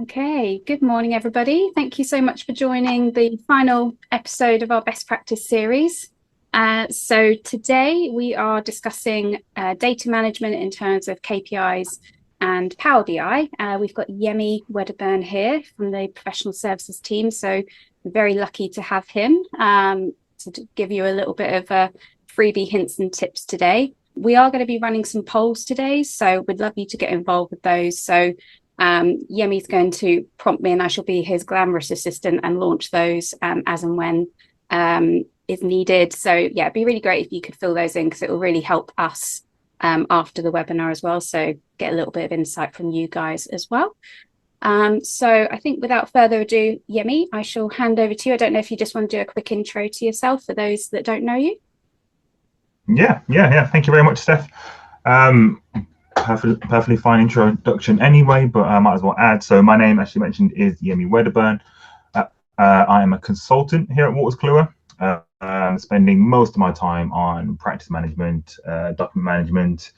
Okay, good morning, everybody. Thank you so much for joining the final episode of our best practice series. So today we are discussing data management in terms of KPIs and Power BI. We've got Yemi Wedderburn here from the professional services team. So I'm very lucky to have him to give you a little bit of freebie hints and tips today. We are going to be running some polls today, so we'd love you to get involved with those. So Yemi's going to prompt me and I shall be his glamorous assistant and launch those as and when is needed. So yeah, it'd be really great if you could fill those in because it will really help us after the webinar as well. So get a little bit of insight from you guys as well. So I think without further ado, Yemi, I shall hand over to you. I don't know if you just want to do a quick intro to yourself for those that don't know you. Yeah. Thank you very much, Steph. Perfectly fine introduction anyway, but I might as well add. So my name, as you mentioned, is Yemi Wedderburn. I am a consultant here at Waters Kluwer, spending most of my time on practice management, document management,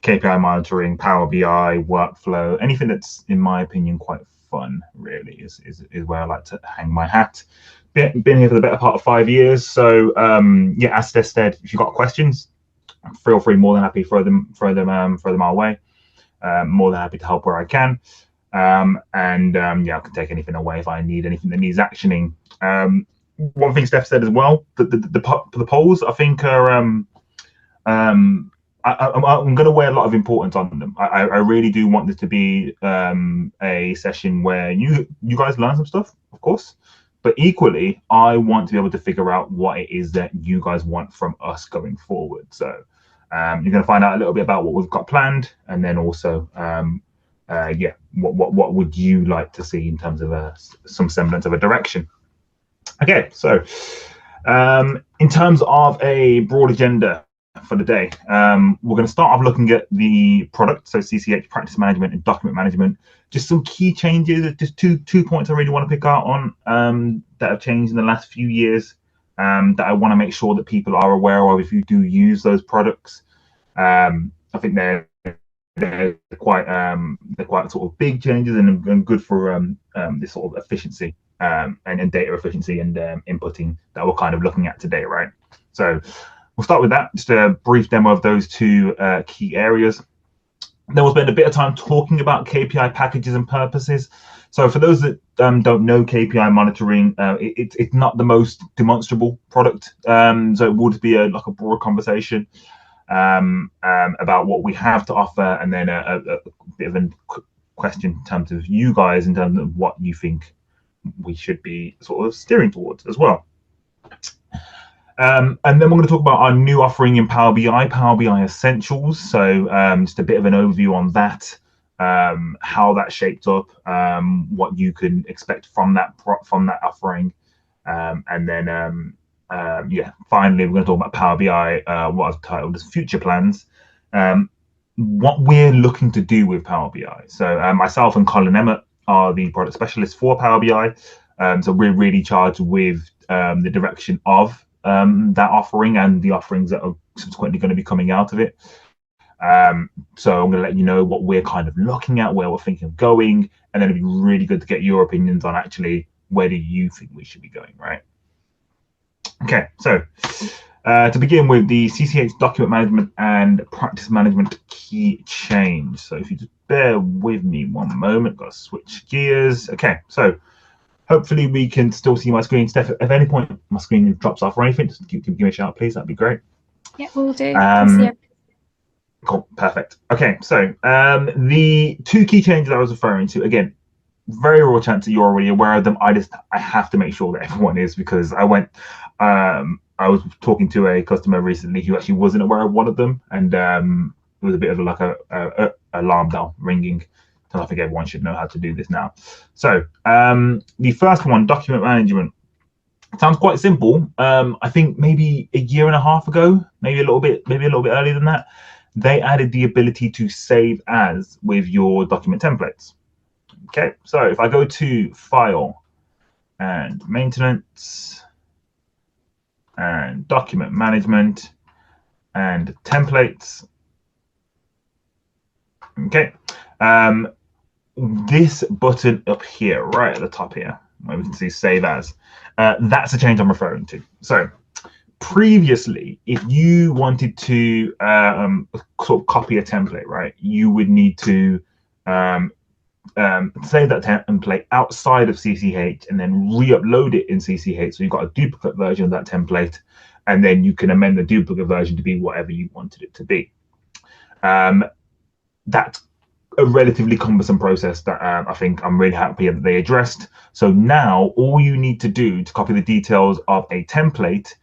KPI monitoring, Power BI, workflow, anything that's, in my opinion, quite fun, really, is where I like to hang my hat. Been here for the better part of 5 years. So yeah, as Steph said, if you've got questions, feel free, more than happy, throw them our way. More than happy to help where I can. Yeah, I can take anything away if I need anything that needs actioning. One thing Steph said as well, the polls, I think, are I'm going to weigh a lot of importance on them. I really do want this to be a session where you guys learn some stuff, of course, but equally, I want to be able to figure out what it is that you guys want from us going forward. So you're going to find out a little bit about what we've got planned, and then also, yeah, what would you like to see in terms of some semblance of a direction? Okay, so in terms of a broad agenda for the day, we're going to start off looking at the product, so CCH practice management and document management. Just some key changes, just two points I really want to pick out on that have changed in the last few years, that I want to make sure that people are aware of if you do use those products. I think they're quite sort of big changes and good for this sort of efficiency and data efficiency and inputting that we're kind of looking at today, right? So we'll start with that, just a brief demo of those two key areas. Then we'll spend a bit of time talking about KPI packages and purposes. So for those that don't know KPI monitoring, it's not the most demonstrable product. So it would be like a broad conversation about what we have to offer, and then a bit of a question in terms of you guys, in terms of what you think we should be sort of steering towards as well. And then we're going to talk about our new offering in Power BI Essentials. So just a bit of an overview on that, how that shaped up, what you can expect from that offering, and then yeah, finally we're going to talk about Power BI, what I've titled as future plans, what we're looking to do with Power BI. So myself and Colin Emmett are the product specialists for Power BI. So we're really charged with the direction of that offering and the offerings that are subsequently going to be coming out of it. So I'm going to let you know what we're kind of looking at, where we're thinking of going, and then it'd be really good to get your opinions on actually where do you think we should be going, right? Okay, so to begin with, the CCH document management and practice management key change. So if you just bear with me one moment, got to switch gears. Okay, so hopefully we can still see my screen. Steph, at any point my screen drops off or anything, just give me a shout, please. That'd be great. Yeah, we'll do. Cool, perfect. Okay, so the two key changes I was referring to, again, very raw chance that you're already aware of them. I have to make sure that everyone is, because I was talking to a customer recently who actually wasn't aware of one of them, and it was a bit of like a alarm bell ringing. So I think everyone should know how to do this now. So the first one, document management, sounds quite simple. I think maybe a year and a half ago, maybe a little bit earlier than that, they added the ability to save as with your document templates. Okay, so if I go to File and Maintenance and Document Management and Templates, okay, this button up here, right at the top here, where we can see save as, that's the change I'm referring to. So previously, if you wanted to sort of copy a template, right, you would need to save that template outside of CCH and then re-upload it in CCH. So you've got a duplicate version of that template, and then you can amend the duplicate version to be whatever you wanted it to be. That's a relatively cumbersome process that I think I'm really happy that they addressed. So now all you need to do to copy the details of a template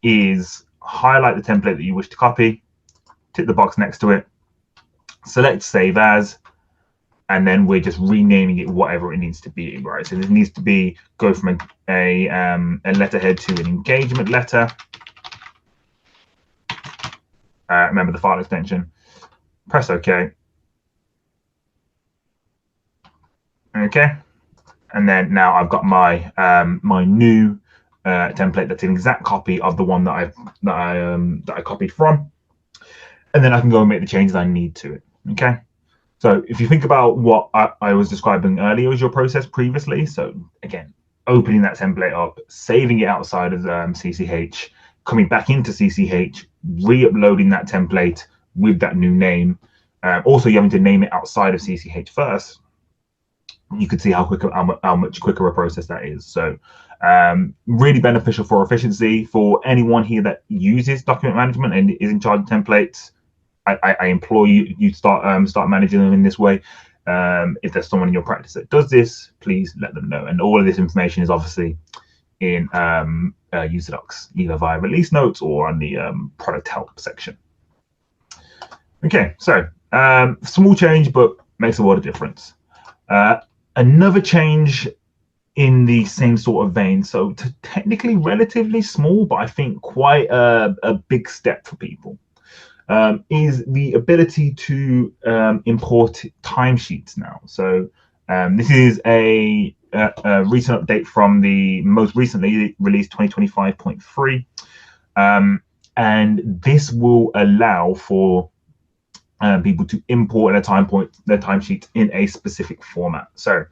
is highlight the template that you wish to copy, tick the box next to it, select save as, and then we're just renaming it whatever it needs to be, right? So this needs to be go from a letterhead to an engagement letter. Remember the file extension. Press OK. Okay, and then now I've got my my new template that's an exact copy of the one that I copied from, and then I can go and make the changes I need to it. Okay, so if you think about what I was describing earlier as your process previously, so again, opening that template up, saving it outside of CCH, coming back into CCH, re-uploading that template with that new name, also having to name it outside of CCH first. You could see how much quicker a process that is. So really beneficial for efficiency for anyone here that uses document management and is in charge of templates. I implore you to start managing them in this way. If there's someone in your practice that does this, please let them know. And all of this information is obviously in user docs, either via release notes or on the product help section. Okay, so small change, but makes a lot of difference. Another change in the same sort of vein, so technically relatively small, but I think quite a big step for people, is the ability to import timesheets now. So this is a recent update from the most recently released 2025.3, and this will allow for people to import their timesheets in a specific format. So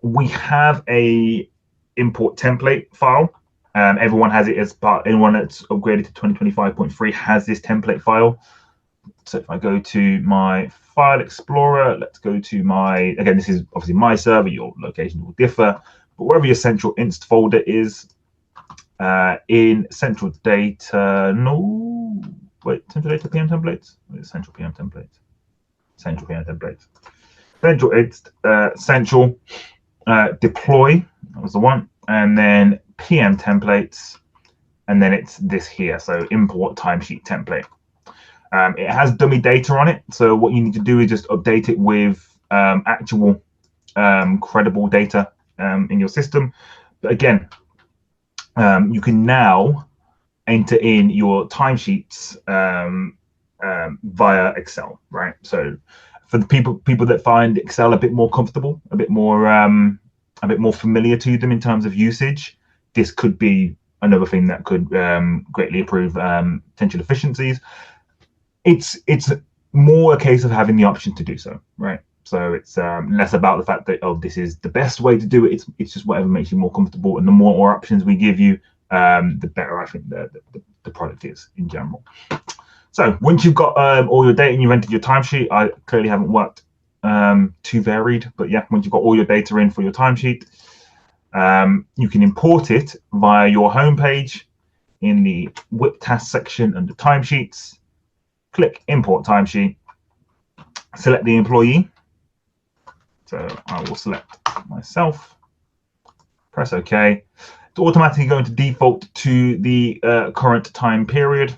we have a import template file. Everyone has it as part. Anyone that's upgraded to 2025.3 has this template file. So if I go to my file explorer, let's go to my, again, this is obviously my server. Your location will differ, but wherever your central inst folder is, in central data, central data PM templates. Central PM templates. Central PM templates. Central inst, central deploy. That was the one, and then PM templates, and then it's this here. So import timesheet template. It has dummy data on it. So what you need to do is just update it with actual credible data in your system. But again, you can now enter in your timesheets via Excel, right? So for the people that find Excel a bit more comfortable, a bit more familiar to them in terms of usage, this could be another thing that could greatly improve potential efficiencies. It's more a case of having the option to do so, right? So it's less about the fact that, oh, this is the best way to do it. It's just whatever makes you more comfortable, and the more options we give you, the better I think the product is in general. So once you've got all your data and you've entered your timesheet, I clearly haven't worked too varied, but yeah, once you've got all your data in for your timesheet, you can import it via your homepage in the WIP task section under timesheets. Click import timesheet, select the employee. So I will select myself, press OK. It's automatically going to default to the current time period.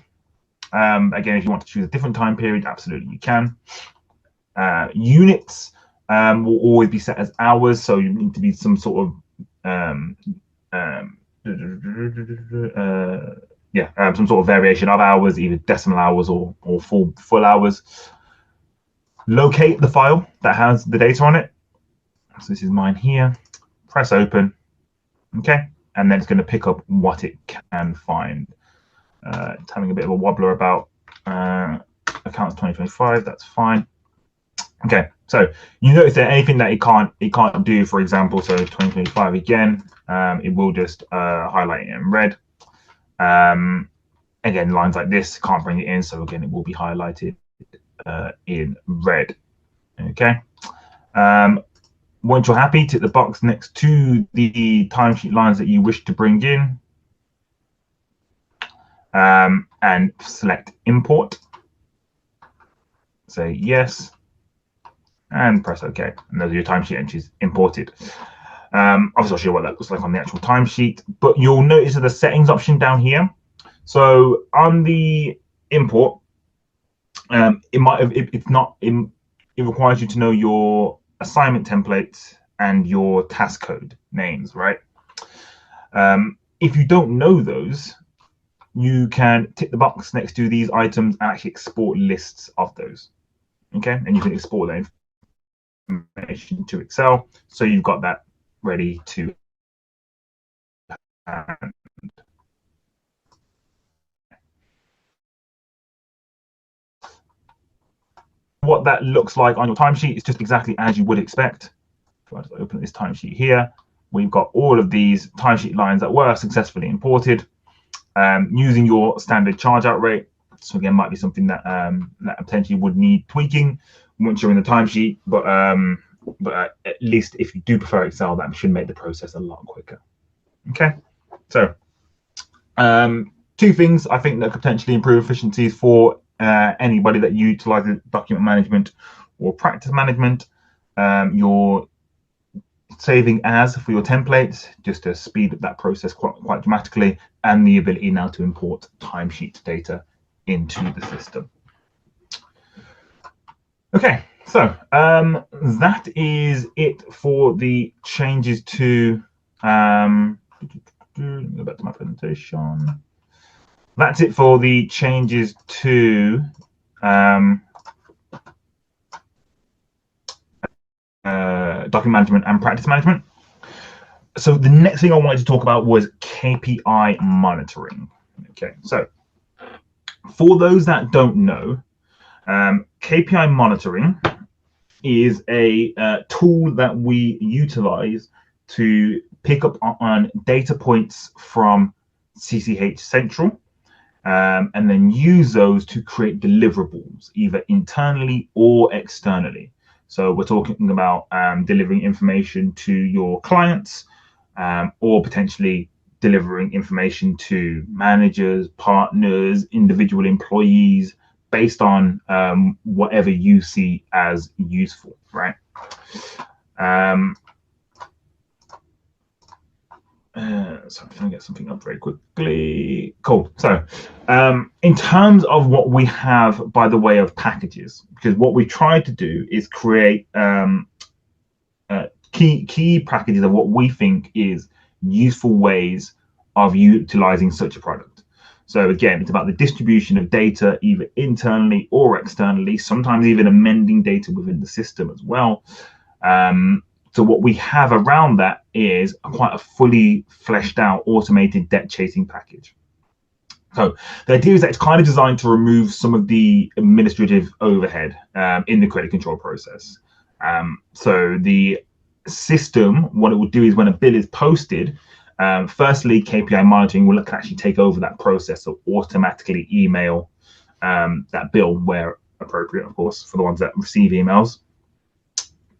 Again, if you want to choose a different time period, absolutely you can. Units will always be set as hours, so you need to be some sort of some sort of variation of hours, either decimal hours or full hours. Locate the file that has the data on it. So this is mine here. Press open. Okay, and then it's going to pick up what it can find. It's having a bit of a wobbler about accounts 2025. That's fine. Okay, So you notice that anything that it can't do, for example, so 2025 again, it will just highlight it in red. Again, lines like this can't bring it in, so again, it will be highlighted in red. Okay. Once you're happy, tick the box next to the timesheet lines that you wish to bring in, and select import. Say yes, and press OK. And those are your timesheet entries imported. Obviously, I'll show you what that looks like on the actual timesheet, but you'll notice the settings option down here. So on the import, it requires you to know your assignment templates and your task code names, right? If you don't know those, you can tick the box next to these items and actually export lists of those. Okay, and you can export that information to Excel, so you've got that ready to hand. What that looks like on your timesheet is just exactly as you would expect. If I just open this timesheet here, we've got all of these timesheet lines that were successfully imported using your standard charge out rate. So again, might be something that that potentially would need tweaking once you're in the timesheet, but at least if you do prefer Excel, that should make the process a lot quicker. Okay, so two things I think that could potentially improve efficiencies for anybody that utilizes document management or practice management. Your saving as for your templates, just to speed up that process quite dramatically, and the ability now to import timesheet data into the system. Okay, so that is it for the changes to go back to my presentation. That's it for the changes to document management and practice management. So the next thing I wanted to talk about was KPI monitoring. Okay, so for those that don't know, KPI monitoring is a tool that we utilize to pick up on data points from CCH Central, and then use those to create deliverables, either internally or externally. So we're talking about delivering information to your clients, or potentially delivering information to managers, partners, individual employees, based on whatever you see as useful, right? So I'm trying to get something up very quickly. Cool. So in terms of what we have by the way of packages, because what we try to do is create key packages of what we think is useful ways of utilizing such a product. So again, it's about the distribution of data, either internally or externally, sometimes even amending data within the system as well. So what we have around that is quite a fully fleshed out automated debt chasing package. So the idea is that it's kind of designed to remove some of the administrative overhead in the credit control process. So the system, what it will do is when a bill is posted, firstly, KPI monitoring will actually take over that process, so automatically email that bill where appropriate, of course, for the ones that receive emails.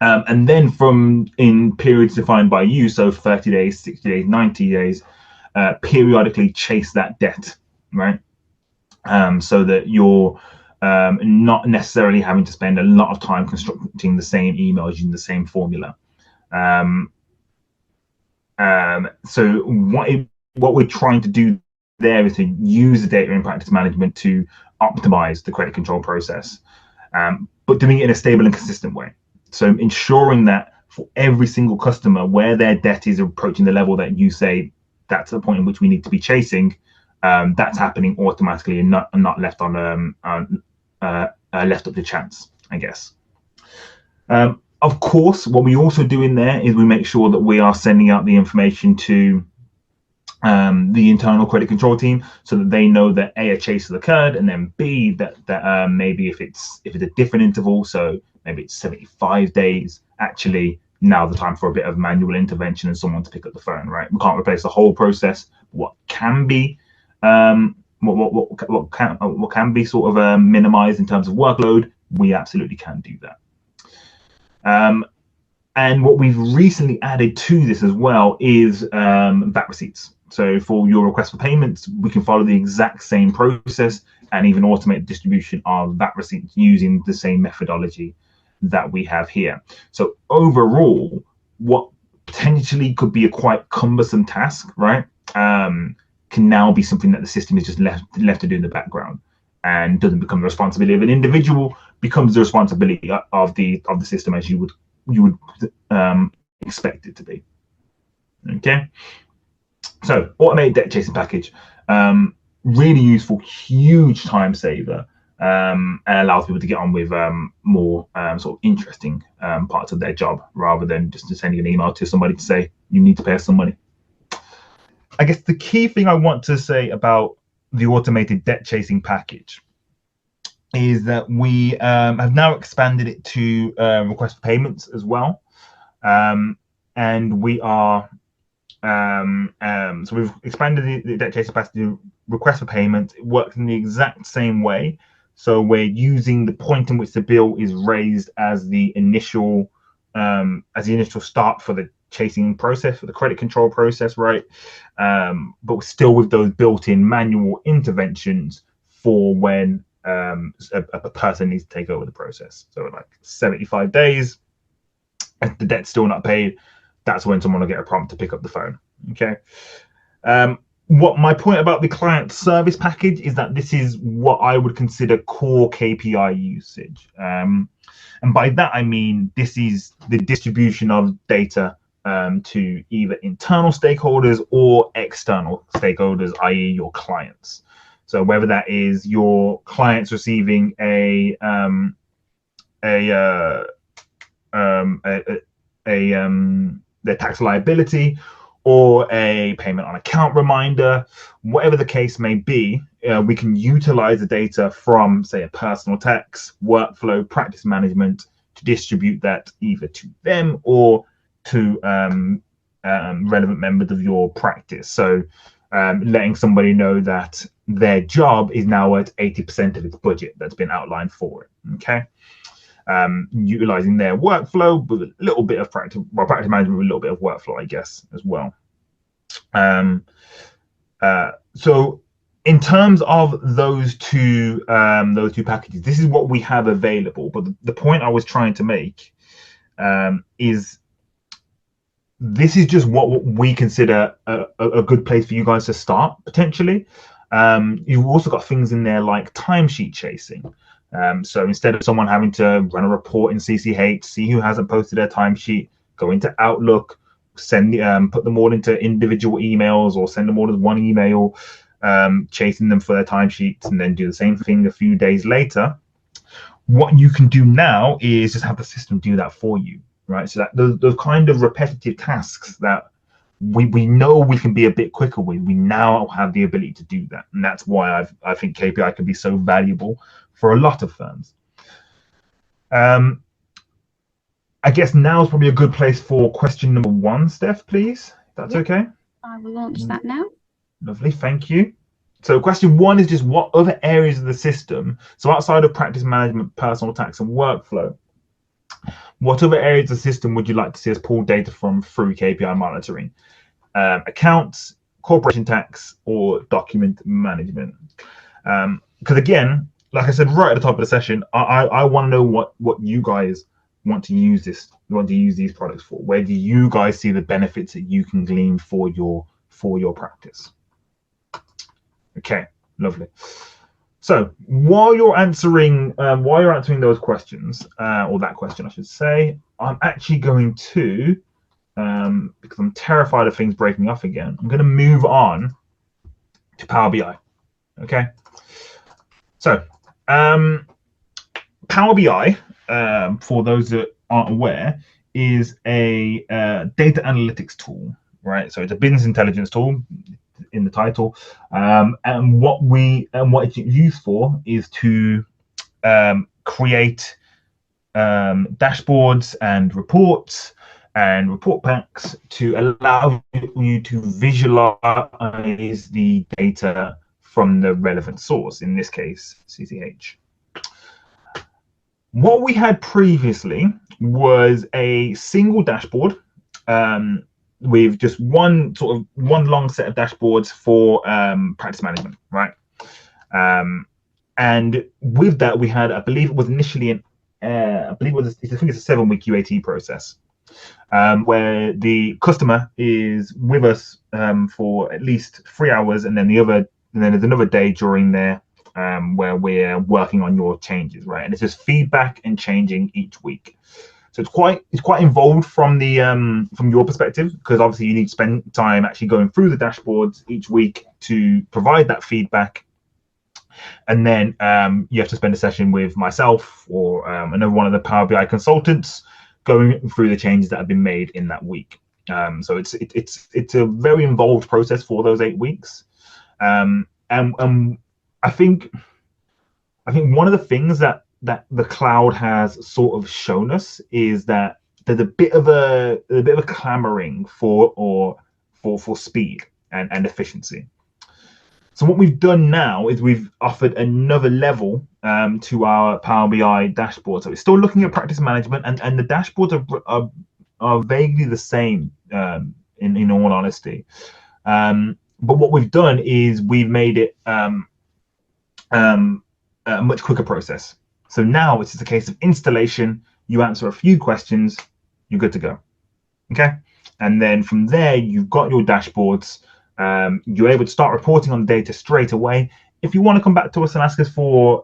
And then in periods defined by you, so 30 days, 60 days, 90 days, periodically chase that debt, right? So that you're not necessarily having to spend a lot of time constructing the same emails using the same formula. So what we're trying to do there is to use the data in practice management to optimize the credit control process, but doing it in a stable and consistent way. So ensuring that for every single customer, where their debt is approaching the level that you say that's the point in which we need to be chasing, that's happening automatically and not left on left up to chance, I guess. Of course, what we also do in there is we make sure that we are sending out the information to the internal credit control team, so that they know that A, a chase has occurred, and then B, that maybe if it's a different interval, so maybe it's 75 days, actually now the time for a bit of manual intervention and someone to pick up the phone, right? We can't replace the whole process. What can be what can be sort of minimized in terms of workload, we absolutely can do that. And what we've recently added to this as well is VAT receipts. So for your request for payments, we can follow the exact same process and even automate the distribution of VAT receipts using the same methodology that we have here. So overall, what potentially could be a quite cumbersome task, right, can now be something that the system is just left to do in the background, and doesn't become the responsibility of an individual, becomes the responsibility of the system, as you would expect it to be. Okay, so automated debt chasing package, really useful, huge time saver, and allows people to get on with more sort of interesting parts of their job, rather than just sending an email to somebody to say you need to pay us some money. I guess the key thing I want to say about the automated debt chasing package is that we have now expanded it to request for payments as well, and we are so we've expanded the debt chasing package to request for payment. It works in the exact same way. So we're using the point in which the bill is raised as the initial start for the chasing process, for the credit control process, right? But we're still with those built-in manual interventions for when a person needs to take over the process. So like 75 days, if the debt's still not paid, that's when someone will get a prompt to pick up the phone. Okay. What my point about the client service package is that this is what I would consider core KPI usage. And by that, I mean, this is the distribution of data to either internal stakeholders or external stakeholders, i.e. your clients. So whether that is your clients receiving their tax liability, or a payment on account reminder, whatever the case may be, we can utilize the data from, say, a personal tax workflow practice management to distribute that either to them or to relevant members of your practice. So letting somebody know that their job is now at 80% of its budget that's been outlined for it. Okay. Utilizing their workflow with a little bit of practice management with a little bit of workflow, I guess, as well. So in terms of those two packages, this is what we have available. But the point I was trying to make is this is just what we consider a good place for you guys to start, potentially. You've also got things in there like timesheet chasing. So instead of someone having to run a report in CCH, see who hasn't posted their timesheet, go into Outlook, put them all into individual emails, or send them all as one email, chasing them for their timesheets, and then do the same thing a few days later. What you can do now is just have the system do that for you, right? So that those kind of repetitive tasks that we know we can be a bit quicker with, we now have the ability to do that. And that's why I think KPI can be so valuable for a lot of firms. I guess now is probably a good place for question number 1, Steph, please. If that's okay. I will launch that now. Lovely, thank you. So question 1 is just what other areas of the system, so outside of practice management, personal tax and workflow, what other areas of the system would you like to see us pull data from through KPI monitoring? Accounts, corporation tax, or document management? Because again, like I said right at the top of the session, I want to know what you guys want to use these products for. Where do you guys see the benefits that you can glean for your practice? Okay, lovely. So while you're answering those questions, or that question, I should say, I'm actually going to, because I'm terrified of things breaking up again, I'm going to move on to Power BI. Okay. So Power BI, for those that aren't aware, is a data analytics tool, right? So it's a business intelligence tool. in the title. And what it's used for is to create dashboards and reports and report packs to allow you to visualize the data from the relevant source, in this case, CCH. What we had previously was a single dashboard with just one long set of dashboards for practice management, right? And with that, we had, I believe it was initially I think it's a 7-week UAT process, where the customer is with us for at least 3 hours, and then there's another day during there where we're working on your changes, right? And it's just feedback and changing each week. So it's quite involved from your perspective, because obviously you need to spend time actually going through the dashboards each week to provide that feedback. And then you have to spend a session with myself or another one of the Power BI consultants going through the changes that have been made in that week. So it's a very involved process for those 8 weeks. And I think one of the things that the cloud has sort of shown us is that there's a bit of a clamoring for speed and efficiency. So what we've done now is we've offered another level to our Power BI dashboard. So it's still looking at practice management, and the dashboards are vaguely the same in all honesty. But what we've done is we've made it a much quicker process. So now it's just a case of installation. You answer a few questions, you're good to go. Okay, and then from there you've got your dashboards. You're able to start reporting on the data straight away. If you want to come back to us and ask us for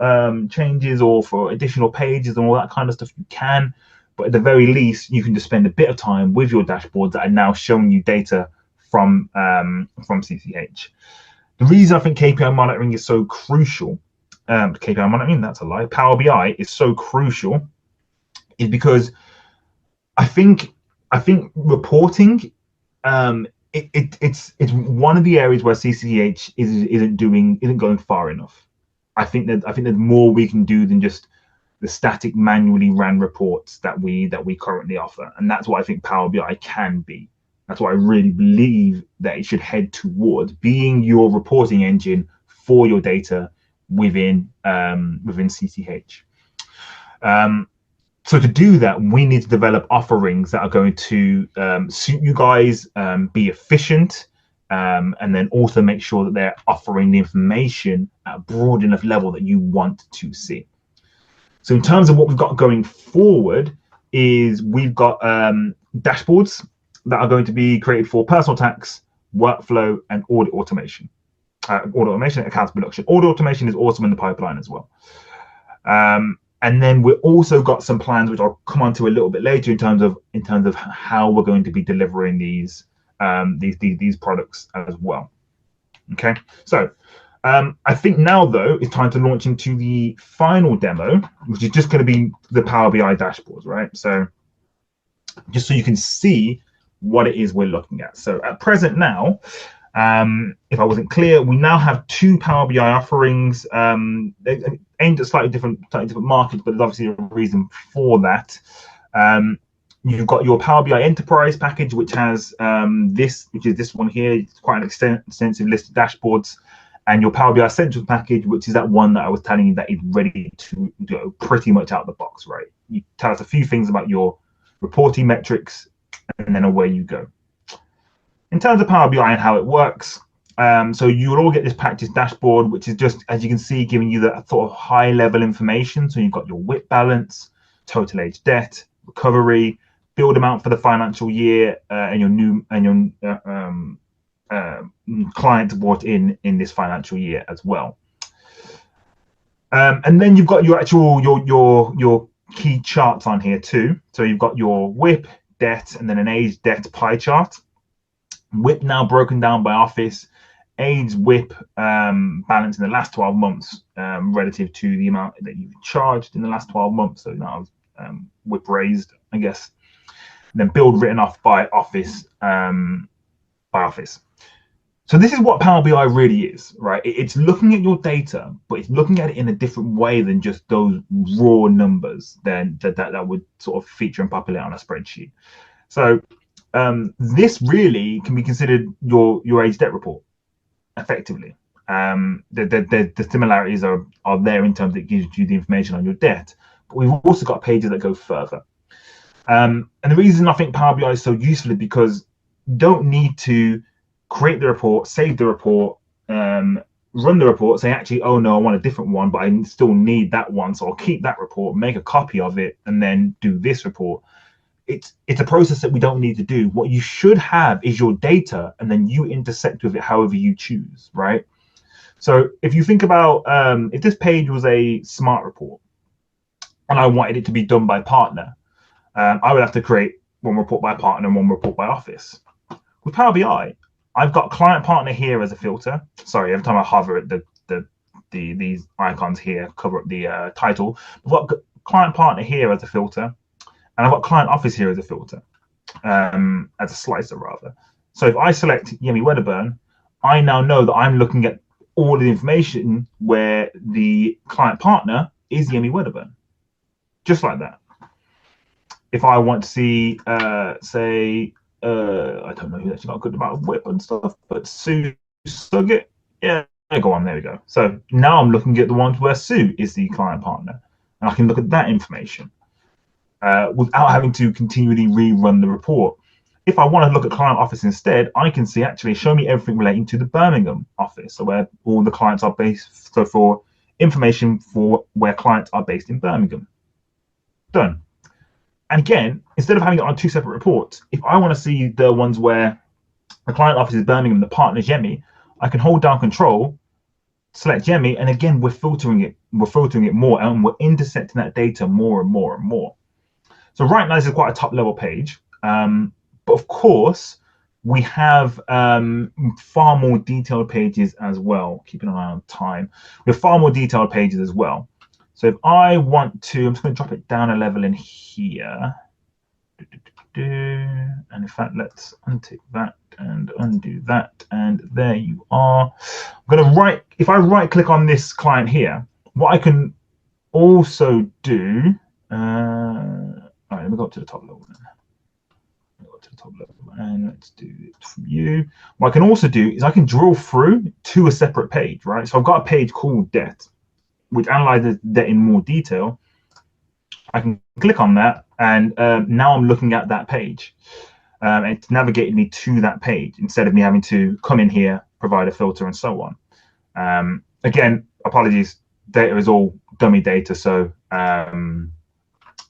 changes or for additional pages and all that kind of stuff, you can. But at the very least, you can just spend a bit of time with your dashboards that are now showing you data from CCH. The reason I think KPI monitoring is so crucial, KPI monitoring, that's a lie, Power BI is so crucial, is because I think reporting, it's one of the areas where CCH isn't going far enough. I think there's more we can do than just the static manually ran reports that we currently offer, and that's what I think Power BI can be. That's what I really believe that it should head towards, being your reporting engine for your data within CCH. So to do that, we need to develop offerings that are going to suit you guys, be efficient, and then also make sure that they're offering the information at a broad enough level that you want to see. So in terms of what we've got going forward, is we've got dashboards that are going to be created for personal tax, workflow, and audit automation. Audit automation, accounts production. Audit automation is awesome in the pipeline as well. And then we've also got some plans, which I'll come on to a little bit later, in terms of how we're going to be delivering these products as well. Okay, so I think now though it's time to launch into the final demo, which is just going to be the Power BI dashboards, right? So just so you can see what it is we're looking at. So at present now, if I wasn't clear, we now have 2 Power BI offerings aimed at slightly different markets, but there's obviously a reason for that. You've got your Power BI Enterprise package, which has which is this one here. It's quite an extensive list of dashboards, and your Power BI Central package, which is that one that I was telling you that is ready to go pretty much out of the box, right? You tell us a few things about your reporting metrics, and then away you go. In terms of Power BI and how it works, so you will all get this practice dashboard, which is just, as you can see, giving you that sort of high level information. So you've got your WIP balance, total age debt, recovery, build amount for the financial year, and your clients brought in this financial year as well. And then you've got your actual your key charts on here too. So you've got your WIP, debt, and then an age debt pie chart. WIP now broken down by office, age WIP balance in the last 12 months relative to the amount that you've charged in the last 12 months. So now WIP raised, I guess. And then build written off by office. So this is what Power BI really is, right? It's looking at your data, but it's looking at it in a different way than just those raw numbers that would sort of feature and populate on a spreadsheet. So this really can be considered your age debt report, effectively. The similarities are there in terms that it gives you the information on your debt, but we've also got pages that go further. And the reason I think Power BI is so useful is because you don't need to create the report, save the report, run the report, say, actually, oh no, I want a different one, but I still need that one, so I'll keep that report, make a copy of it, and then do this report. It's a process that we don't need to do. What you should have is your data, and then you intersect with it however you choose, right? So if you think about if this page was a smart report, and I wanted it to be done by partner, I would have to create one report by partner and one report by office. With Power BI, I've got client partner here as a filter. Sorry, every time I hover at these icons here cover up the title. I've got client partner here as a filter, and I've got client office here as a filter, as a slicer rather. So if I select Yemi Wedderburn, I now know that I'm looking at all of the information where the client partner is Yemi Wedderburn, just like that. If I want to see, say, I don't know who's actually got a good amount of whip and stuff, but Sue Suggett, yeah, go on, there we go. So now I'm looking at the ones where Sue is the client partner, and I can look at that information without having to continually rerun the report. If I want to look at client office instead, I can see actually show me everything relating to the Birmingham office, so where all the clients are based. So for information for where clients are based in Birmingham, done. And again, instead of having it on two separate reports, if I want to see the ones where the client office is Birmingham, the partner is Yemi, I can hold down Control, select Yemi, and again we're filtering it more, and we're intersecting that data more and more and more. So right now this is quite a top level page, but of course we have far more detailed pages as well. Keeping an eye on time, we have far more detailed pages as well. So if I want to, I'm just going to drop it down a level in here. And in fact, let's untick that and undo that. And there you are. I'm going to if I right click on this client here, what I can also do, all right, let me go up to the top level then. Go to the top level and let's do it from you. What I can also do is I can drill through to a separate page, right? So I've got a page called debt, which analyzes debt in more detail. I can click on that, and now I'm looking at that page. It's navigated me to that page instead of me having to come in here, provide a filter, and so on. Again, apologies, data is all dummy data, so yeah,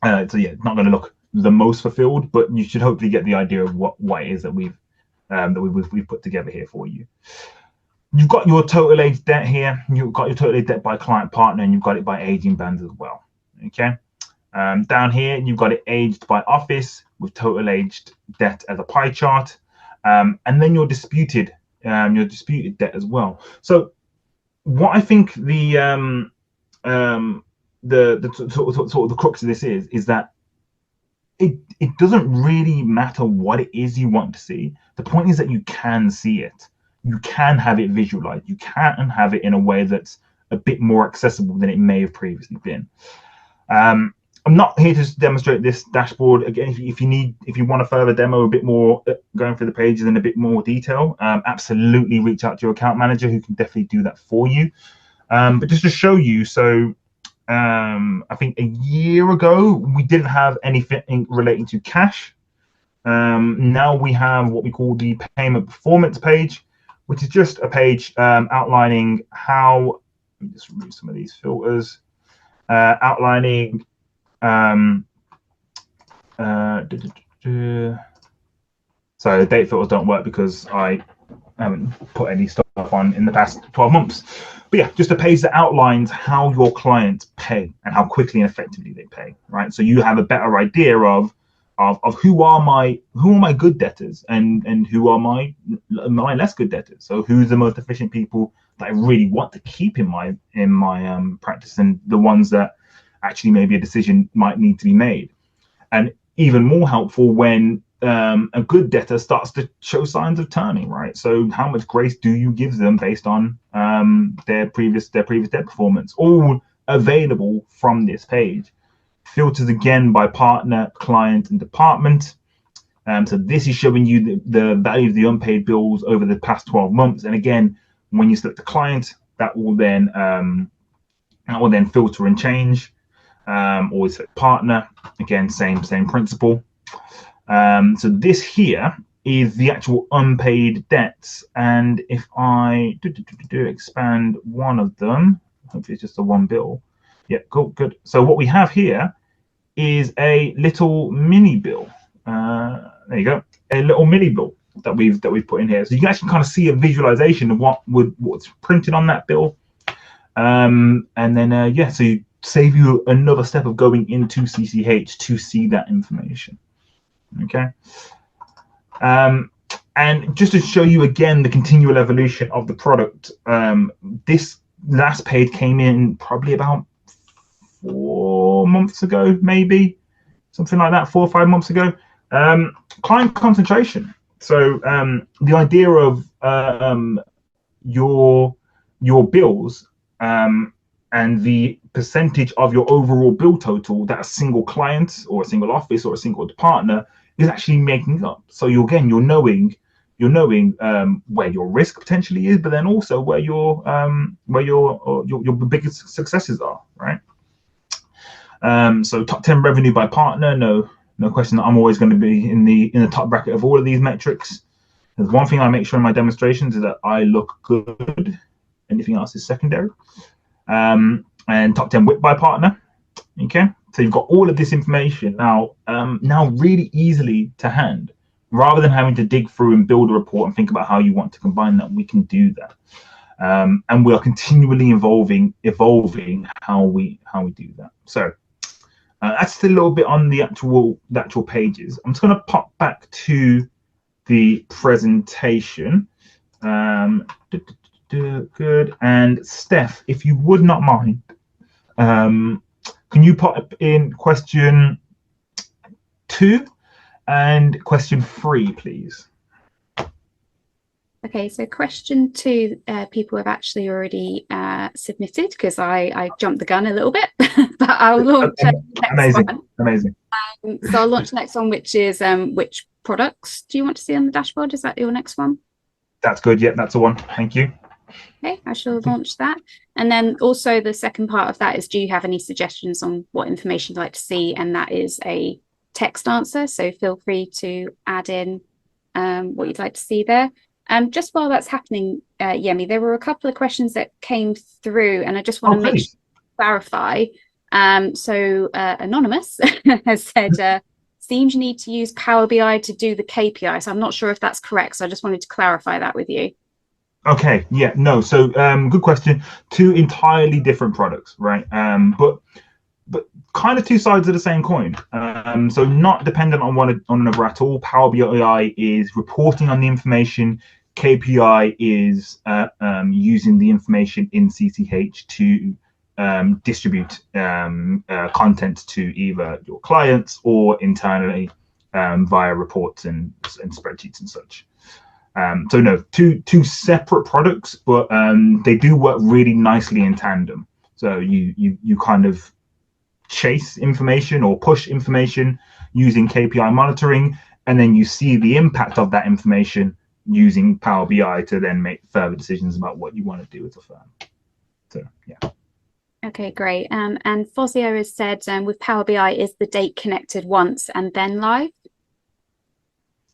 it's not going to look the most fulfilled, but you should hopefully get the idea of what it is that we've put together here for you. You've got your total age debt here. You've got your total age debt by client partner, and you've got it by aging bands as well. Okay. Down here, you've got it aged by office with total aged debt as a pie chart, and then your disputed debt as well. So, what I think the crux of this is that it doesn't really matter what it is you want to see. The point is that you can see it. You can have it visualized. You can have it in a way that's a bit more accessible than it may have previously been. I'm not here to demonstrate this dashboard. Again, if you want a further demo, a bit more going through the pages in a bit more detail, absolutely reach out to your account manager who can definitely do that for you. But just to show you, so I think a year ago we didn't have anything relating to cash. Now we have what we call the payment performance page, which is just a page outlining how, let me just remove some of these filters, outlining so the date filters don't work because I haven't put any stuff on in the past 12 months. But yeah, just a page that outlines how your clients pay and how quickly and effectively they pay, right? So you have a better idea of who are my good debtors and who are my less good debtors. So who's the most efficient people that I really want to keep in my practice, and the ones that actually maybe a decision might need to be made. And even more helpful when a good debtor starts to show signs of turning, right? So how much grace do you give them based on their previous debt performance? All available from this page. Filters again by partner, client, and department. So this is showing you the value of the unpaid bills over the past 12 months. And again, when you select the client, that will then filter and change. Or select partner, again, same principle. So this here is the actual unpaid debts, and if I expand one of them, hopefully it's just the one bill. Yeah, cool, good. So what we have here is a little mini bill. There you go, a little mini bill that we've put in here. So you can actually kind of see a visualization of what's printed on that bill. And then yeah, so you save you another step of going into CCH to see that information. Okay. And just to show you again the continual evolution of the product, this last page came in probably about 4 months ago, maybe something like that, 4 or 5 months ago. Client concentration. So the idea of your bills and the percentage of your overall bill total that a single client or a single office or a single partner is actually making up. So you're knowing where your risk potentially is, but then also where your biggest successes are, right? So top 10 revenue by partner, no question that I'm always going to be in the top bracket of all of these metrics. There's one thing I make sure in my demonstrations is that I look good. Anything else is secondary. And top 10 WIP by partner. Okay, so you've got all of this information now really easily to hand, rather than having to dig through and build a report and think about how you want to combine that. We can do that, and we are continually evolving how we do that. So that's a little bit on the actual pages. I'm just going to pop back to the presentation. Good. And Steph, if you would not mind, can you put in question 2 and question 3, please? Okay, so question 2, people have actually already submitted, because I jumped the gun a little bit, but I'll launch the next one. Amazing. So I'll launch the next one, which is which products do you want to see on the dashboard? Is that your next one? That's good. Yeah, that's the one. Thank you. Okay, I shall launch that. And then also the second part of that is, do you have any suggestions on what information you'd like to see? And that is a text answer. So feel free to add in what you'd like to see there. Just while that's happening, Yemi, there were a couple of questions that came through, and I just want to make sure clarify. So Anonymous has said, seems you need to use Power BI to do the KPI. So I'm not sure if that's correct. So I just wanted to clarify that with you. Okay, yeah, no, so good question. 2 entirely different products, right? But kind of 2 sides of the same coin. So not dependent on one another at all. Power BI is reporting on the information. KPI is using the information in CCH to distribute content to either your clients or internally via reports and spreadsheets and such. So no, two separate products, but they do work really nicely in tandem. So you kind of chase information or push information using KPI monitoring, and then you see the impact of that information using Power BI to then make further decisions about what you want to do as a firm. So yeah. Okay, great. And Fozio has said, with Power BI, is the date connected once and then live?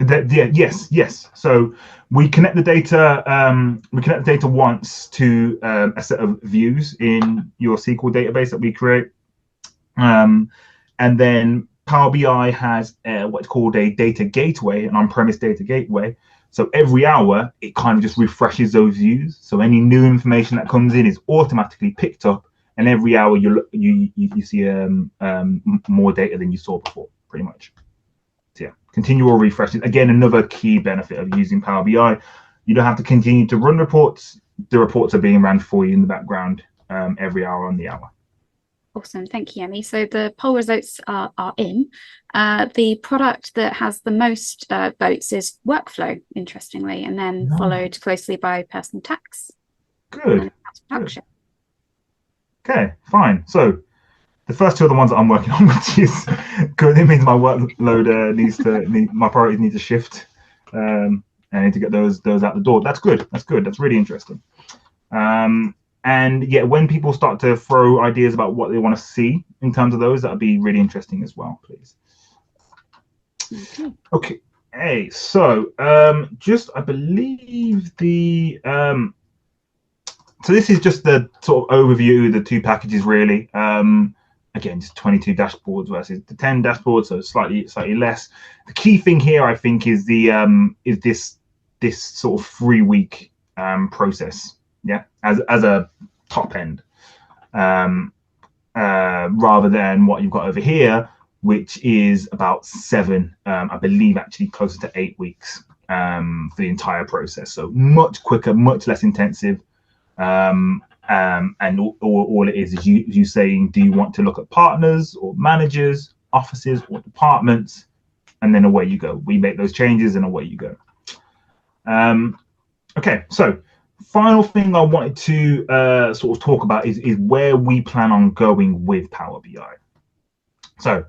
Yes. So we connect the data. Once to a set of views in your SQL database that we create, and then Power BI has what's called a data gateway, an on-premise data gateway. So every hour, it kind of just refreshes those views. So any new information that comes in is automatically picked up, and every hour you see more data than you saw before, pretty much. So yeah, continual refreshing. Again, another key benefit of using Power BI. You don't have to continue to run reports. The reports are being ran for you in the background every hour on the hour. Awesome. Thank you, Yemi. So the poll results are in. The product that has the most votes is workflow, interestingly, and then followed closely by personal tax. Good. Good. Okay, fine. So the first two are the ones that I'm working on, which is good. It means my workload my priorities need to shift. I need to get those out the door. That's good. That's good. That's really interesting. And yeah, when people start to throw ideas about what they want to see in terms of those, that'd be really interesting as well, please. Okay. Hey, so I believe the so this is just the sort of overview of the two packages, really. Again, just 22 dashboards versus the 10 dashboards, so slightly less. The key thing here, I think, is this sort of 3-week process. Yeah, as a top end, rather than what you've got over here, which is about 7, I believe, actually closer to 8 weeks for the entire process. So much quicker, much less intensive. And all it is you saying, do you want to look at partners or managers, offices or departments, and then away you go. We make those changes and away you go. Okay, so final thing I wanted to sort of talk about is where we plan on going with Power BI. So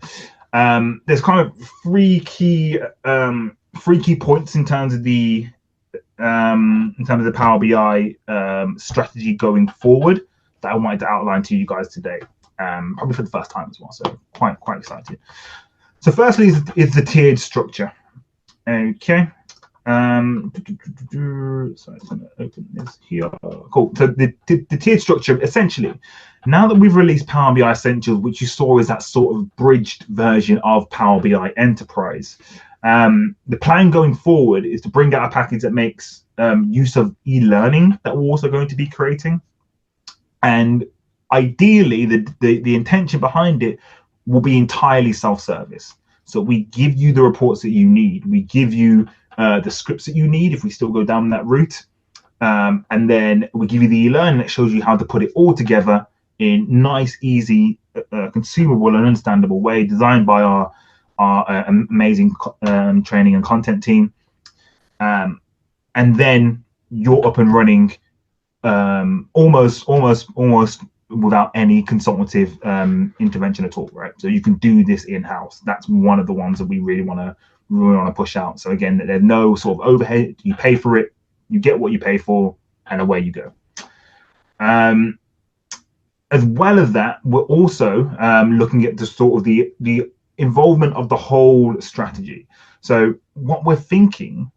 there's kind of three key points in terms of the Power BI strategy going forward that I wanted to outline to you guys today, probably for the first time as well. So quite excited. So firstly is the tiered structure. Okay. So I'm going to open this here. Cool. So the tiered structure, essentially, now that we've released Power BI Essentials, which you saw is that sort of bridged version of Power BI Enterprise, the plan going forward is to bring out a package that makes use of e-learning that we're also going to be creating. And ideally, the intention behind it will be entirely self-service. So we give you the reports that you need. We give you the scripts that you need if we still go down that route. And then we give you the e-learning that shows you how to put it all together in nice, easy, consumable and understandable way, designed by our amazing training and content team. And then you're up and running almost without any consultative intervention at all, right? So you can do this in-house. That's one of the ones that we really want to push out. So again, there's no sort of overhead. You pay for it, you get what you pay for, and away you go. As well as that, we're also looking at the sort of the involvement of the whole strategy. So what we're thinking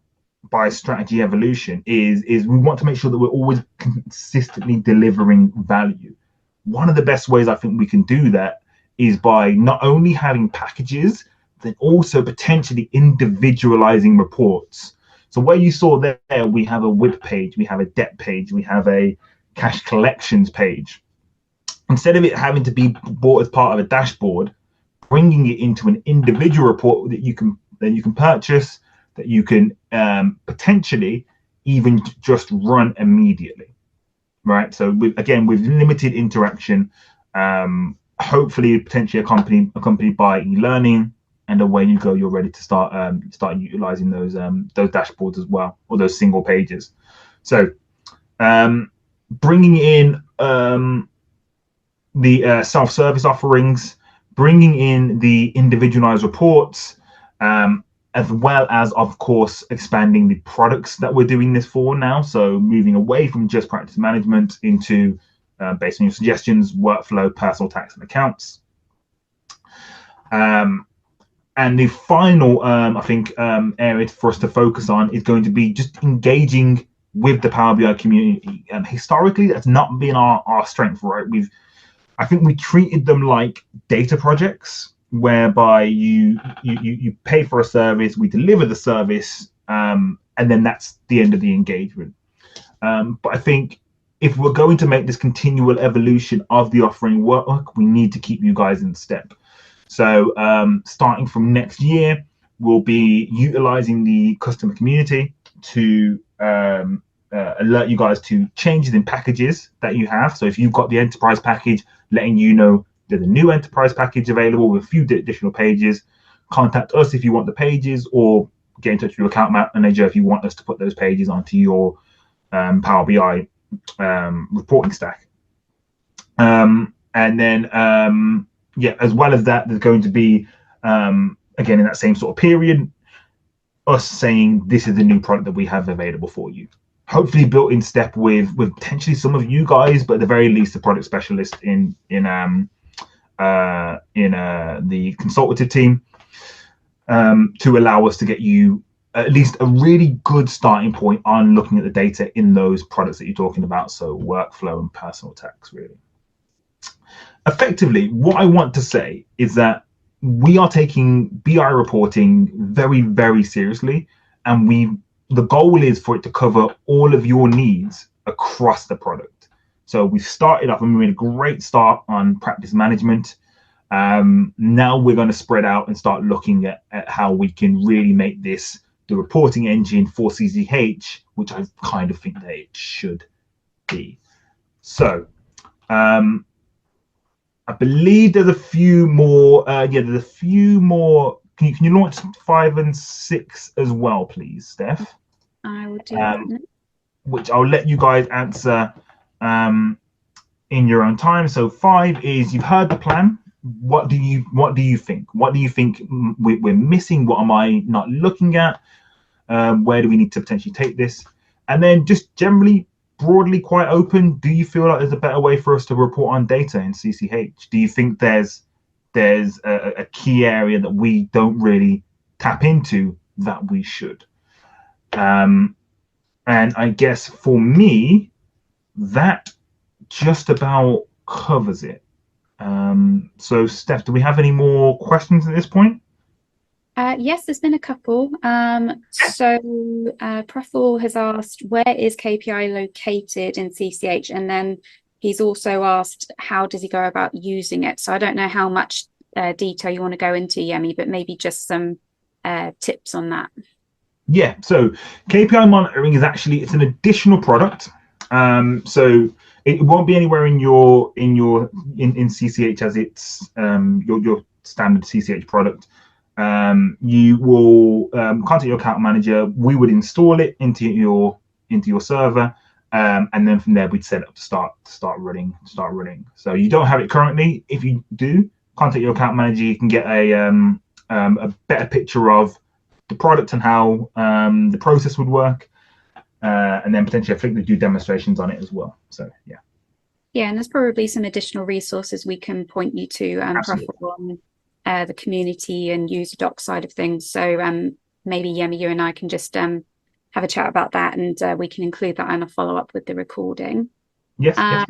by strategy evolution is we want to make sure that we're always consistently delivering value. One of the best ways I think we can do that is by not only having packages, then also potentially individualizing reports. So where you saw there, we have a WIP page, we have a debt page, we have a cash collections page. Instead of it having to be bought as part of a dashboard, bringing it into an individual report that you can purchase, that you can potentially even just run immediately, right? So with limited interaction, hopefully potentially accompanied by e-learning, and away you go. You're ready to start utilizing those dashboards as well, or those single pages. So bringing in the self-service offerings, bringing in the individualized reports, as well as, of course, expanding the products that we're doing this for now. So moving away from just practice management into, based on your suggestions, workflow, personal tax, and accounts. And the final, I think, area for us to focus on is going to be just engaging with the Power BI community. Historically, that's not been our strength, right? I think we treated them like data projects, whereby you pay for a service, we deliver the service, and then that's the end of the engagement. But I think if we're going to make this continual evolution of the offering work, we need to keep you guys in step. So starting from next year, we'll be utilizing the customer community to alert you guys to changes in packages that you have. So if you've got the enterprise package, letting you know there's a new enterprise package available with a few additional pages. Contact us if you want the pages, or get in touch with your account manager if you want us to put those pages onto your Power BI reporting stack. And then, as well as that, there's going to be, again, in that same sort of period, us saying this is the new product that we have available for you. Hopefully built in step with potentially some of you guys, but at the very least, the product specialist in the consultative team, to allow us to get you at least a really good starting point on looking at the data in those products that you're talking about. So workflow and personal tax, really. Effectively, what I want to say is that we are taking BI reporting very, very seriously, and the goal is for it to cover all of your needs across the product. So we've started off and we made a great start on practice management. Now we're going to spread out and start looking at how we can really make this the reporting engine for CCH, which I kind of think that it should be. So I believe there's a few more. There's a few more. Can you launch 5 and 6 as well, please, Steph? I will do that. Which I'll let you guys answer in your own time. So 5 is, you've heard the plan. What do you think? What do you think we're missing? What am I not looking at? Where do we need to potentially take this? And then just generally, broadly quite open, do you feel like there's a better way for us to report on data in CCH? Do you think there's a key area that we don't really tap into that we should? And I guess for me, that just about covers it. So Steph, do we have any more questions at this point? Yes, there's been a couple. So Praful has asked, where is KPI located in CCH? And then he's also asked, how does he go about using it? So I don't know how much detail you want to go into, Yemi, but maybe just some tips on that. Yeah, so KPI monitoring is actually, it's an additional product. So it won't be anywhere in CCH as it's your standard CCH product. You will contact your account manager. We would install it into your server, and then from there we'd set it up to start running. So you don't have it currently. If you do, contact your account manager. You can get a better picture of the product and how the process would work, and then potentially I think they do demonstrations on it as well. So yeah. Yeah, and there's probably some additional resources we can point you to, on the community and user doc side of things. So maybe Yemi, you and I can just have a chat about that, and we can include that in a follow up with the recording. Yes.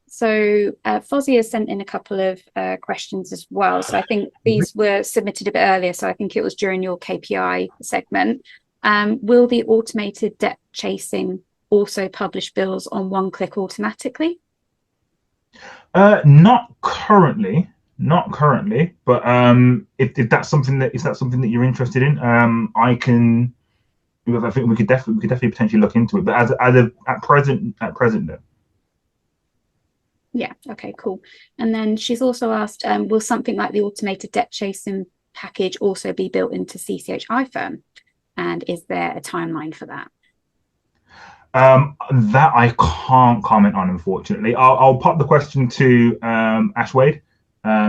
So Fozzie has sent in a couple of questions as well. So I think these were submitted a bit earlier. So I think it was during your KPI segment. Will the automated debt chasing also publish bills on one click automatically? Not currently, but if that's something that you're interested in, I think we could definitely potentially look into it. But at present, no. Yeah. Okay. Cool. And then she's also asked, will something like the automated debt chasing package also be built into CCH iFirm? And is there a timeline for that? That I can't comment on, unfortunately. I'll pop the question to Ash Wade.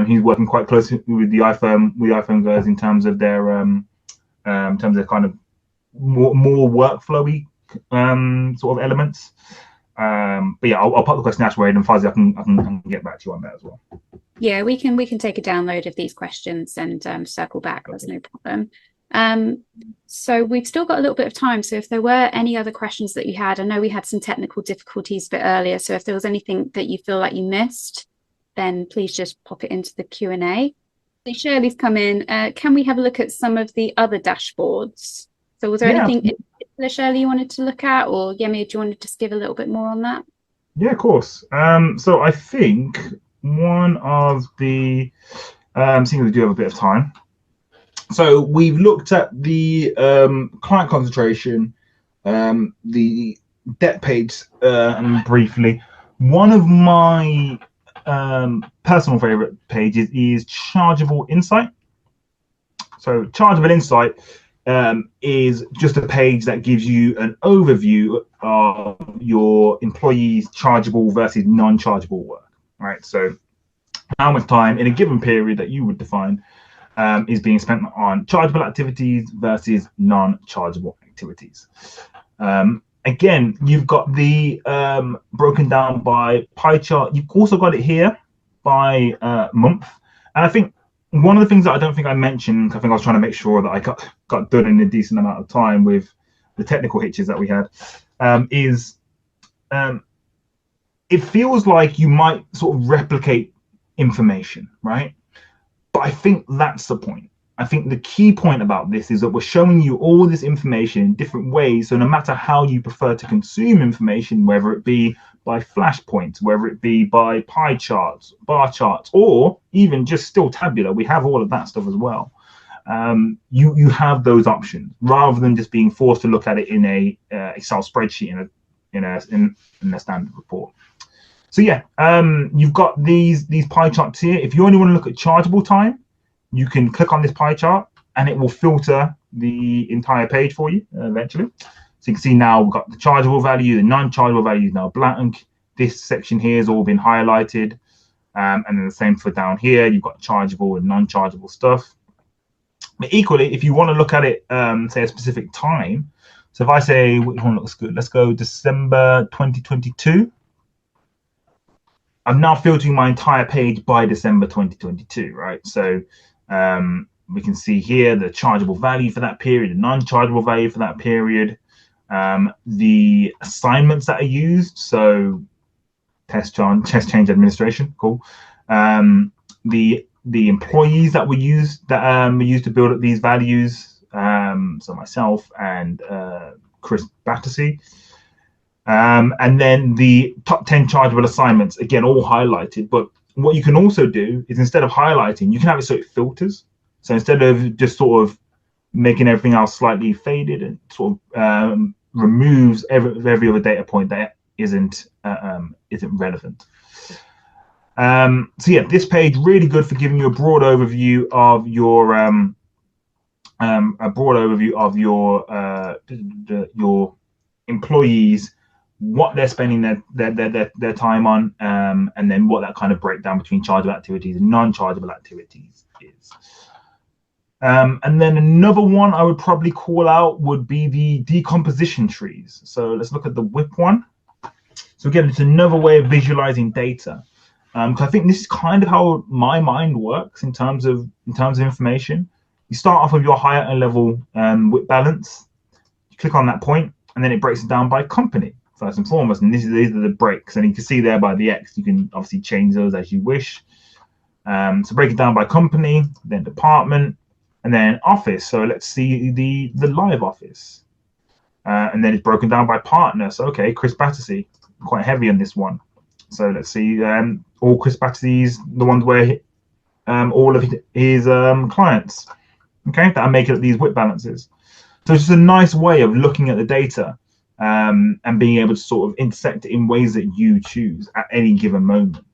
He's working quite closely with the iFirm guys in terms of their kind of more workflowy sort of elements. But yeah, I'll pop the question to Ash Wade, and Fuzzy, I can get back to you on that as well. Yeah, we can take a download of these questions and circle back. That's no problem. So we've still got a little bit of time. So if there were any other questions that you had, I know we had some technical difficulties a bit earlier. So if there was anything that you feel like you missed, then please just pop it into the Q&A. Shirley's come in. Can we have a look at some of the other dashboards? So was there anything in particular, Shirley, you wanted to look at, or Yemi, do you want to just give a little bit more on that? Yeah, of course. So I think one of the seeing we do have a bit of time. So we've looked at the client concentration, the debt page, and briefly. One of my personal favorite pages is Chargeable Insight. So Chargeable Insight is just a page that gives you an overview of your employees' chargeable versus non-chargeable work, right? So how much time in a given period that you would define is being spent on chargeable activities versus non-chargeable activities. Again, you've got the broken down by pie chart. You've also got it here by month. And I think one of the things that I don't think I mentioned, I think I was trying to make sure that I got done in a decent amount of time with the technical hitches that we had, is it feels like you might sort of replicate information, right? But I think that's the point. I think the key point about this is that we're showing you all this information in different ways. So no matter how you prefer to consume information, whether it be by flashpoints, whether it be by pie charts, bar charts, or even just still tabular, we have all of that stuff as well. You have those options rather than just being forced to look at it in a Excel spreadsheet in a standard report. So yeah, you've got these pie charts here. If you only want to look at chargeable time, you can click on this pie chart and it will filter the entire page for you eventually. So you can see now we've got the chargeable value, the non-chargeable value is now blank. This section here has all been highlighted. And then the same for down here, you've got chargeable and non-chargeable stuff. But equally, if you want to look at it, say a specific time. So if I say, which one looks good? Let's go December 2022. I'm now filtering my entire page by December 2022, right? So we can see here the chargeable value for that period, the non-chargeable value for that period, the assignments that are used. So test change administration, cool. The employees that were used to build up these values. So myself and Chris Battersea. And then the top 10 chargeable assignments, again, all highlighted. But what you can also do is instead of highlighting, you can have it so it filters. So instead of just sort of making everything else slightly faded and sort of removes every other data point that isn't relevant. So yeah, this page really good for giving you a broad overview of your employees, what they're spending their time on, and then what that kind of breakdown between chargeable activities and non-chargeable activities is. And then another one I would probably call out would be the decomposition trees. So let's look at the WIP one. So again, it's another way of visualizing data. Because I think this is kind of how my mind works in terms of information. You start off with your higher level WIP balance. You click on that point, and then it breaks it down by company first and foremost. And these are the breaks, and you can see there by the X. You can obviously change those as you wish. So break it down by company, then department, and then office. So let's see the live office, and then it's broken down by partner. So okay, Chris Battersea, quite heavy on this one. So let's see all Chris Battersea's, the ones where all of his clients, okay, that are making up these WIP balances. So it's just a nice way of looking at the data and being able to sort of intersect it in ways that you choose at any given moment,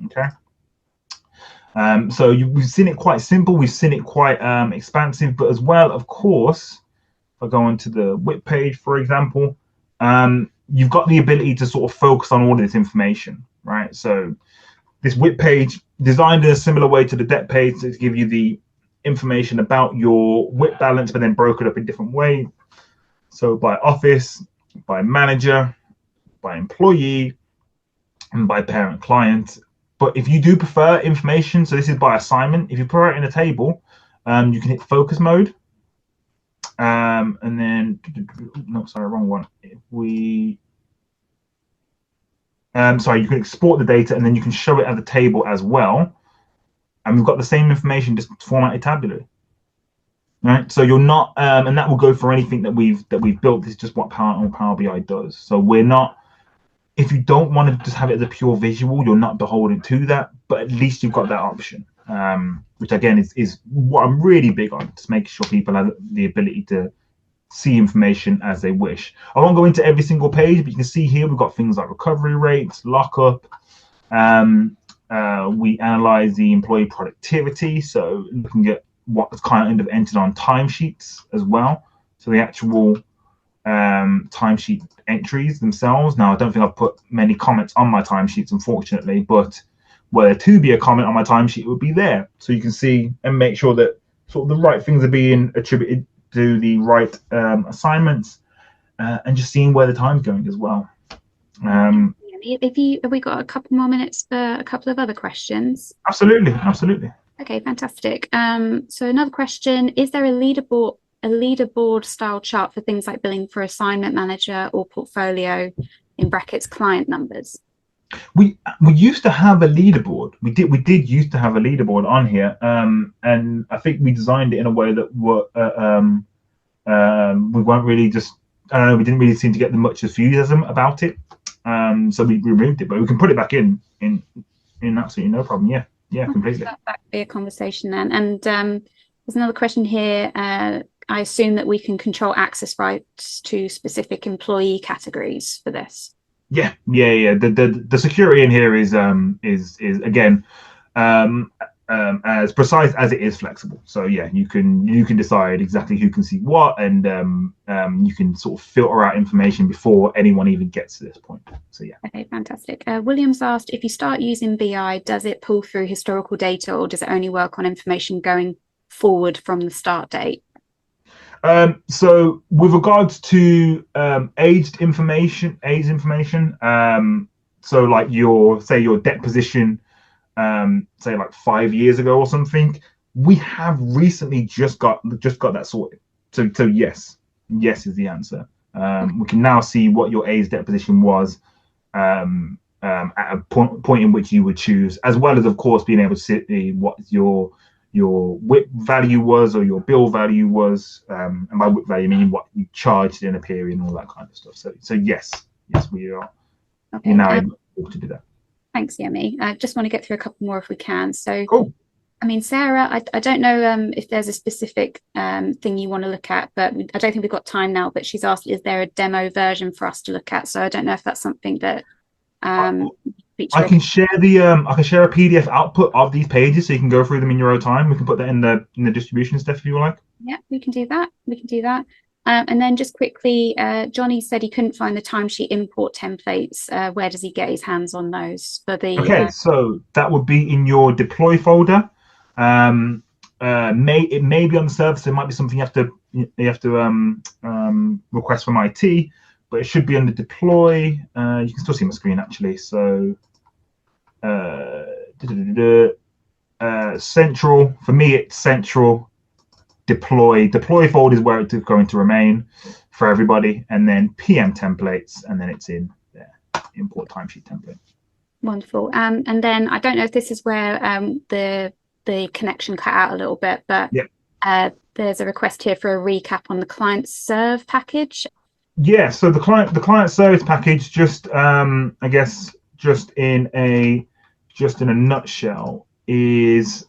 okay? So we've seen it quite simple, we've seen it quite expansive, but as well, of course, if I go onto the WIP page, for example, you've got the ability to sort of focus on all of this information, right? So this WIP page, designed in a similar way to the debt page to give you the information about your WIP balance, but then broken up in different ways. So by office, by manager, by employee, and by parent client. But if you do prefer information, so this is by assignment, if you prefer it in a table, you can hit focus mode. And then, no, sorry, wrong one. If we, sorry, you can export the data and then you can show it as a table as well. And we've got the same information, just formatted tabularly. Right, so you're not, and that will go for anything that we've built. This is just what Power BI does. So we're not, if you don't want to just have it as a pure visual, you're not beholden to that. But at least you've got that option, which again is what I'm really big on, just making sure people have the ability to see information as they wish. I won't go into every single page, but you can see here we've got things like recovery rates, lockup, We analyze the employee productivity, so looking at what's kind of entered on timesheets as well. So the actual timesheet entries themselves. Now, I don't think I've put many comments on my timesheets, unfortunately, but were there to be a comment on my timesheet, it would be there. So you can see and make sure that sort of the right things are being attributed to the right assignments, and just seeing where the time's going as well. Have we got a couple more minutes for a couple of other questions? Absolutely, absolutely. Okay, fantastic. So another question, is there a leaderboard style chart for things like billing for assignment manager or portfolio, in brackets client numbers? We used to have a leaderboard. We did used to have a leaderboard on here, and I think we designed it in a way that we weren't really just we didn't really seem to get much enthusiasm about it. So we removed it, but we can put it back in absolutely no problem. Yeah, completely. That could be a conversation then. And there's another question here. I assume that we can control access rights to specific employee categories for this. Yeah. The security in here is again as precise as it is flexible. So yeah, you can decide exactly who can see what, and you can sort of filter out information before anyone even gets to this point. So yeah. Okay, fantastic. Williams asked, if you start using BI, does it pull through historical data, or does it only work on information going forward from the start date? So with regards to aged information, so like your debt position, say like 5 years ago or something, we have recently just got that sorted. So yes is the answer. We can now see what your aged debt position was at a point in which you would choose, as well as of course being able to see what your WIP value was or your bill value was, and by WIP value meaning what you charged in a period and all that kind of stuff. So yes, we are. Okay, you're now able to do that. Thanks, Yemi. I just want to get through a couple more if we can. So, cool. I mean, Sarah, I don't know if there's a specific thing you want to look at, but I don't think we've got time now. But she's asked, is there a demo version for us to look at? So I don't know if that's something that I can share a PDF output of these pages so you can go through them in your own time. We can put that in the distribution stuff if you like. Yeah, we can do that. And then just quickly, Johnny said he couldn't find the timesheet import templates. Where does he get his hands on those for the? Okay, so that would be in your deploy folder. It may be on the server, so it might be something you have to request from IT, but it should be under deploy. You can still see my screen actually. So central, for me it's central. Deploy folder is where it's going to remain for everybody, and then PM templates, and then it's in there, import timesheet template. Wonderful. And then I don't know if this is where the connection cut out a little bit, but there's a request here for a recap on the client serve package. Yeah, so the client service package, just I guess just in a nutshell, is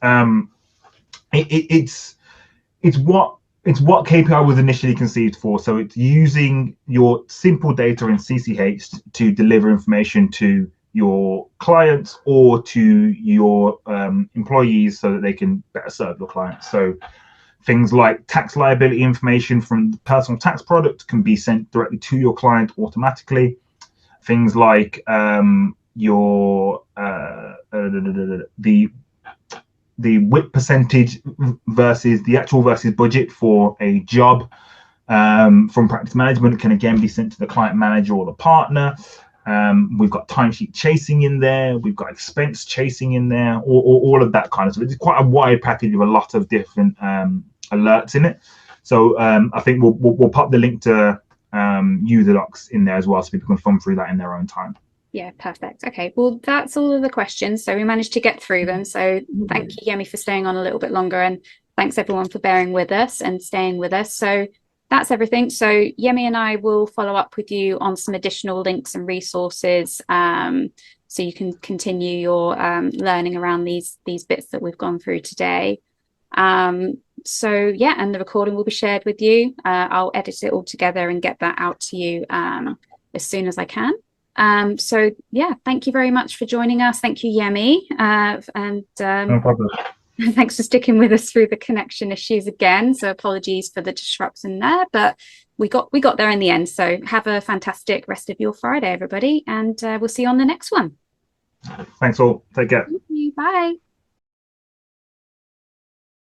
it's what KPI was initially conceived for. So it's using your simple data in CCH to deliver information to your clients or to your employees so that they can better serve your clients. So things like tax liability information from the personal tax product can be sent directly to your client automatically. Things like the WIP percentage versus the actual versus budget for a job from practice management can again be sent to the client manager or the partner. We've got timesheet chasing in there. We've got expense chasing in there, all of that kind of stuff. It's quite a wide package with a lot of different alerts in it. So I think we'll pop the link to user docs in there as well, so people can thumb through that in their own time. Yeah, perfect. Okay, well, that's all of the questions. So we managed to get through them. So thank you, Yemi, for staying on a little bit longer. And thanks, everyone, for bearing with us and staying with us. So that's everything. So Yemi and I will follow up with you on some additional links and resources so you can continue your learning around these bits that we've gone through today. So yeah, and the recording will be shared with you. I'll edit it all together and get that out to you as soon as I can. So yeah, thank you very much for joining us. Thank you, Yemi, No problem. thanks for sticking with us through the connection issues again. So apologies for the disruption there, but we got there in the end. So have a fantastic rest of your Friday, everybody, and we'll see you on the next one. Thanks all. Take care. Thank you. Bye.